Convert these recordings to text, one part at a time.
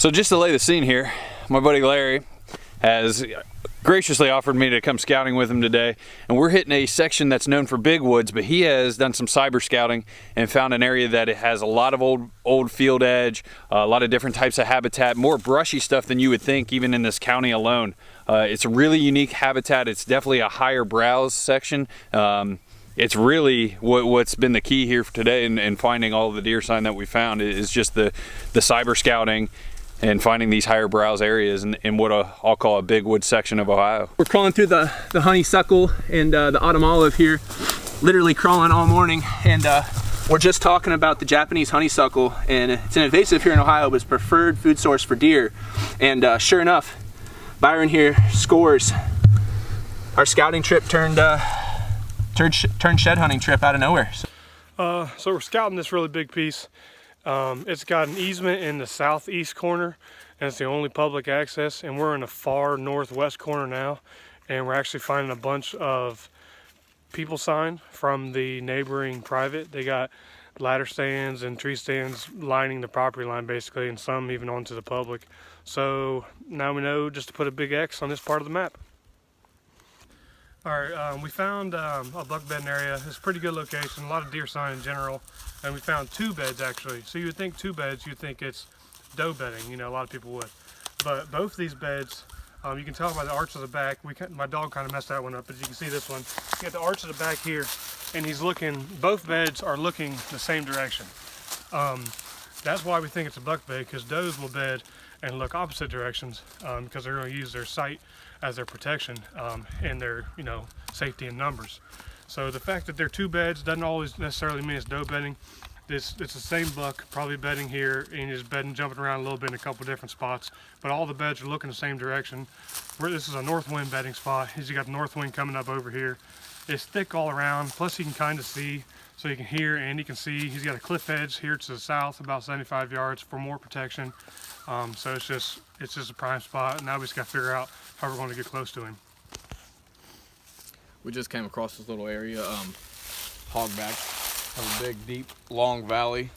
So just to lay the scene here, my buddy Larry has graciously offered me to come scouting with him today, and we're hitting a section that's known for big woods, but he has done some cyber scouting and found an area that it has a lot of old field edge, a lot of different types of habitat, more brushy stuff than you would think even in this county alone. It's a really unique habitat. It's definitely a higher browse section. It's really what's been the key here for today and finding all of the deer sign that we found is just the cyber scouting and finding these higher browse areas in what I'll call a big wood section of Ohio. We're crawling through the honeysuckle and the autumn olive here, literally crawling all morning, and we're just talking about the Japanese honeysuckle, and it's an invasive here in Ohio, but it's preferred food source for deer. And sure enough, Byron here scores. Our scouting trip turned shed hunting trip out of nowhere. So we're scouting this really big piece. It's got an easement in the southeast corner, and it's the only public access, and we're in the far northwest corner now, and we're actually finding a bunch of people sign from the neighboring private. They got ladder stands and tree stands lining the property line basically, and some even onto the public. So now we know just to put a big X on this part of the map. Alright, we found a buck bedding area. It's a pretty good location, a lot of deer sign in general, and we found 2 beds actually. So you would think 2 beds, you'd think it's doe bedding, you know, a lot of people would. But both these beds, you can tell by the arch of the back, my dog kind of messed that one up, but you can see this one. You got the arch of the back here, and he's looking, both beds are looking the same direction. That's why we think it's a buck bed, because does will bed and look opposite directions, because they're going to use their sight as their protection and their, you know, safety in numbers. So the fact that they're 2 beds doesn't always necessarily mean it's doe bedding. It's the same buck probably bedding here, and he's bedding, jumping around a little bit in a couple different spots, but all the beds are looking the same direction. This is a north wind bedding spot. You got the north wind coming up over here. It's thick all around, plus you can kind of see, so you can hear and you can see. He's got a cliff edge here to the south, about 75 yards for more protection. So it's just a prime spot. Now we just got to figure out how we're going to get close to him. We just came across this little area, hogback. Has a big, deep, long valley.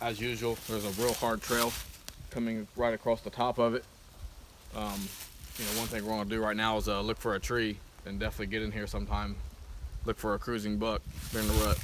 As usual, there's a real hard trail coming right across the top of it. You know, one thing we're going to do right now is look for a tree and definitely get in here sometime. Look for a cruising buck during the rut.